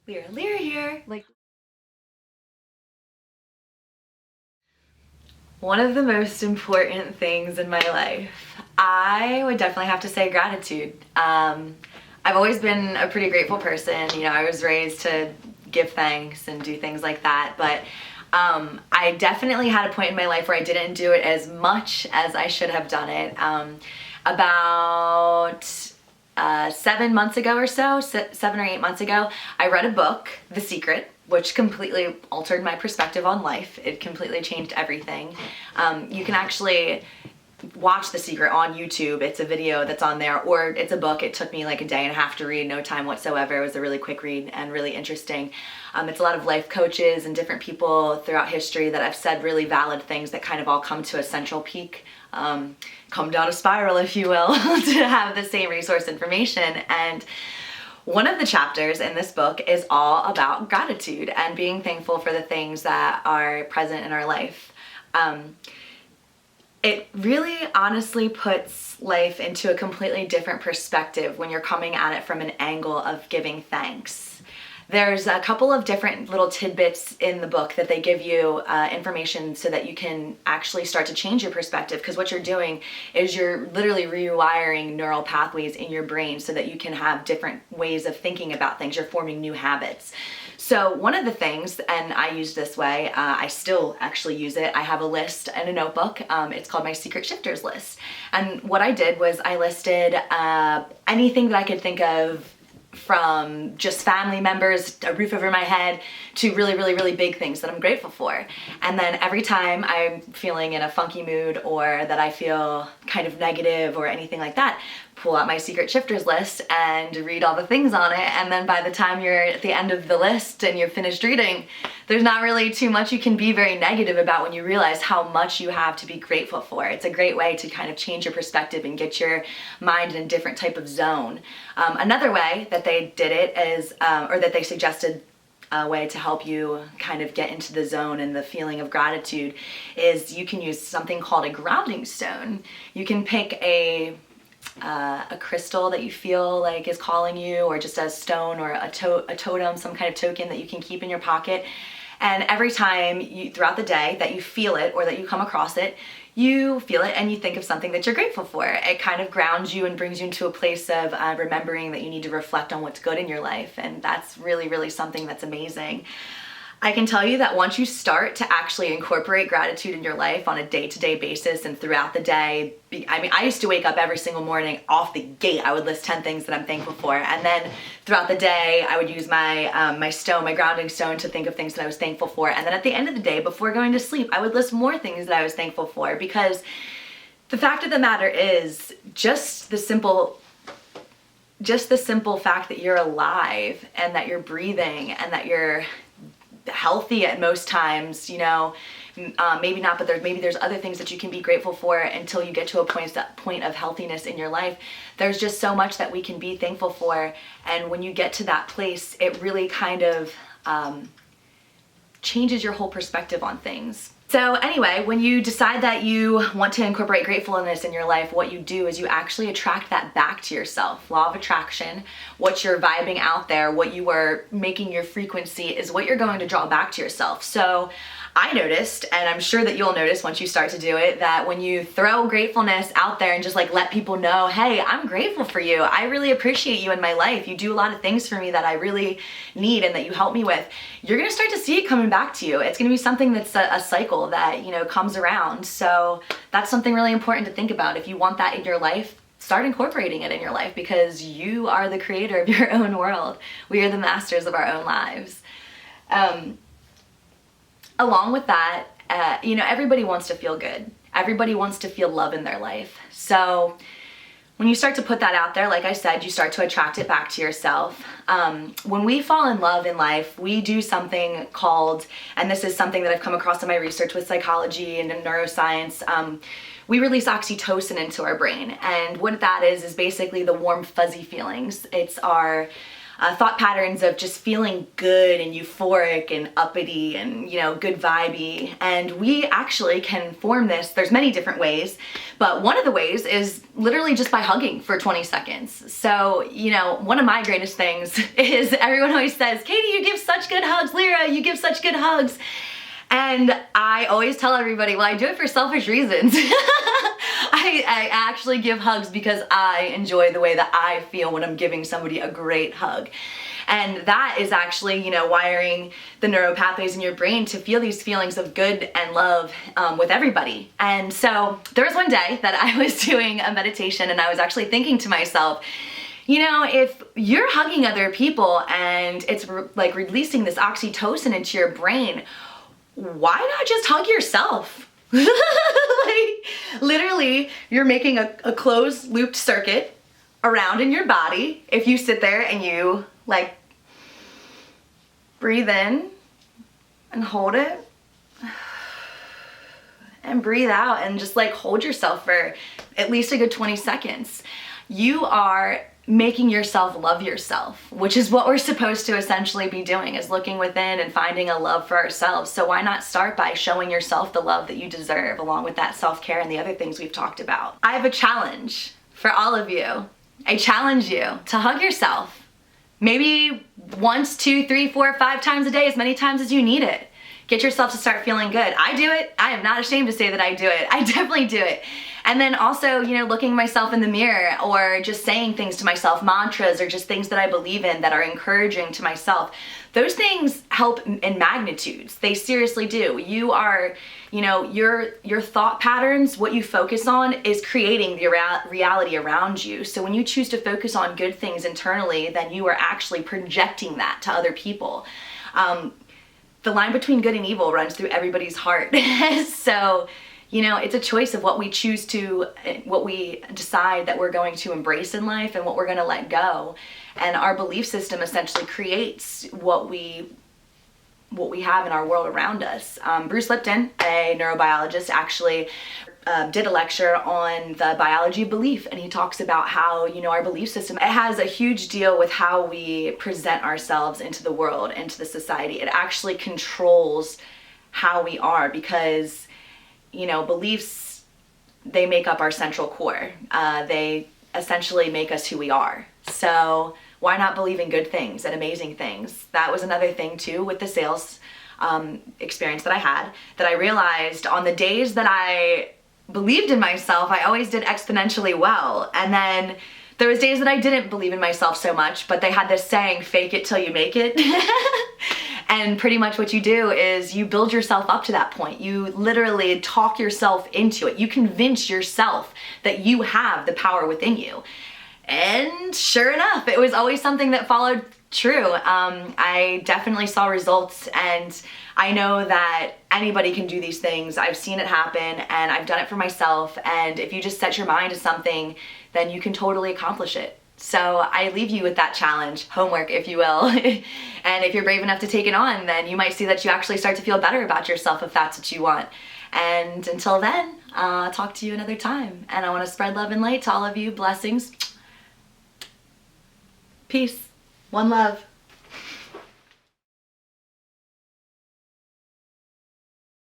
Lyra here. One of the most important things in my life, I would definitely have to say gratitude. I've always been a pretty grateful person. You know, I was raised to give thanks and do things like that, but I definitely had a point in my life where I didn't do it as much as I should have done it. About 7 months ago or so, 7 or 8 months ago, I read a book, The Secret, which completely altered my perspective on life. It completely changed everything. You can actually watch The Secret on YouTube. It's a video that's on there, or it's a book. It took me like a day and a half to read, no time whatsoever. It was a really quick read and really interesting. It's a lot of life coaches and different people throughout history that have said really valid things that kind of all come to a central peak, come down a spiral, if you will, to have the same resource information. And one of the chapters in this book is all about gratitude and being thankful for the things that are present in our life. It really honestly puts life into a completely different perspective when you're coming at it from an angle of giving thanks. There's a couple of different little tidbits in the book that they give you information so that you can actually start to change your perspective, because what you're doing is you're literally rewiring neural pathways in your brain so that you can have different ways of thinking about things. You're forming new habits. So one of the things, and I use this way, I still actually use it, I have a list and a notebook. It's called my Secret Shifters list. And what I did was I listed anything that I could think of, from just family members, a roof over my head, to really, really, really big things that I'm grateful for. And then every time I'm feeling in a funky mood or that I feel kind of negative or anything like that, pull out my Secret Shifters list and read all the things on it. And then by the time you're at the end of the list and you're finished reading, there's not really too much you can be very negative about when you realize how much you have to be grateful for. It's a great way to kind of change your perspective and get your mind in a different type of zone. Another way that they did it is, or that they suggested a way to help you kind of get into the zone and the feeling of gratitude, is you can use something called a grounding stone. You can pick a crystal that you feel like is calling you, or just a stone or a totem, some kind of token that you can keep in your pocket. And every time throughout the day that you feel it or that you come across it, you feel it and you think of something that you're grateful for. It kind of grounds you and brings you into a place of remembering that you need to reflect on what's good in your life. And that's really, really something that's amazing. I can tell you that once you start to actually incorporate gratitude in your life on a day-to-day basis and throughout the day, I mean, I used to wake up every single morning off the gate. I would list 10 things that I'm thankful for. And then throughout the day, I would use my grounding stone to think of things that I was thankful for. And then at the end of the day, before going to sleep, I would list more things that I was thankful for, because the fact of the matter is just the simple fact that you're alive and that you're breathing and that you're healthy at most times, you know, maybe not, but there's other things that you can be grateful for until you get to a point of healthiness in your life. There's just so much that we can be thankful for, and when you get to that place, it really kind of changes your whole perspective on things. So anyway, when you decide that you want to incorporate gratefulness in your life, what you do is you actually attract that back to yourself. Law of attraction, what you're vibing out there, what you are making your frequency, is what you're going to draw back to yourself. So I noticed, and I'm sure that you'll notice once you start to do it, that when you throw gratefulness out there and just like let people know, hey, I'm grateful for you. I really appreciate you in my life. You do a lot of things for me that I really need and that you help me with. You're gonna start to see it coming back to you. It's gonna be something that's a cycle that, you know, comes around. So that's something really important to think about. If you want that in your life, start incorporating it in your life, because you are the creator of your own world. We are the masters of our own lives. Along with that, you know, everybody wants to feel good. Everybody wants to feel love in their life. So when you start to put that out there, like I said, you start to attract it back to yourself. When we fall in love in life, we do something called, and this is something that I've come across in my research with psychology and in neuroscience, we release oxytocin into our brain. And what that is basically the warm, fuzzy feelings. It's our thought patterns of just feeling good and euphoric and uppity and, good vibey. And we actually can form this. There's many different ways, but one of the ways is literally just by hugging for 20 seconds. So, one of my greatest things is everyone always says, Katie, you give such good hugs. Lyra, you give such good hugs. And I always tell everybody, well, I do it for selfish reasons. I actually give hugs because I enjoy the way that I feel when I'm giving somebody a great hug. And that is actually, wiring the neural pathways in your brain to feel these feelings of good and love with everybody. And so there was one day that I was doing a meditation and I was actually thinking to myself, if you're hugging other people and it's like releasing this oxytocin into your brain, why not just hug yourself? Like, literally, you're making a closed looped circuit around in your body if you sit there and you breathe in and hold it and breathe out and just hold yourself for at least a good 20 seconds. You are making yourself love yourself, which is what we're supposed to essentially be doing, is looking within and finding a love for ourselves. So why not start by showing yourself the love that you deserve, along with that self-care and the other things we've talked about. I have a challenge for all of you. I challenge you to hug yourself. Maybe once, 2, 3, 4, 5 times a day, as many times as you need it. Get yourself to start feeling good. I do it. I am not ashamed to say that I do it. I definitely do it. And then also, looking myself in the mirror or just saying things to myself, mantras or just things that I believe in that are encouraging to myself. Those things help in magnitudes. They seriously do. You are, your thought patterns, what you focus on is creating the reality around you. So when you choose to focus on good things internally, then you are actually projecting that to other people. The line between good and evil runs through everybody's heart. So, it's a choice of what we choose to, what we decide that we're going to embrace in life and what we're going to let go. And our belief system essentially creates what we have in our world around us. Bruce Lipton, a neurobiologist, actually did a lecture on the biology of belief, and he talks about how, our belief system, it has a huge deal with how we present ourselves into the world, into the society. It actually controls how we are because, beliefs, they make up our central core. They essentially make us who we are. So why not believe in good things and amazing things? That was another thing too with the sales experience that I had, that I realized on the days that I believed in myself, I always did exponentially well. And then there was days that I didn't believe in myself so much, but they had this saying, fake it till you make it. And pretty much what you do is you build yourself up to that point. You literally talk yourself into it. You convince yourself that you have the power within you. And sure enough, it was always something that followed true. I definitely saw results, and I know that anybody can do these things. I've seen it happen, and I've done it for myself. And if you just set your mind to something, then you can totally accomplish it. So I leave you with that challenge, homework, if you will. And if you're brave enough to take it on, then you might see that you actually start to feel better about yourself if that's what you want. And until then, I'll talk to you another time. And I want to spread love and light to all of you. Blessings. Peace. One love.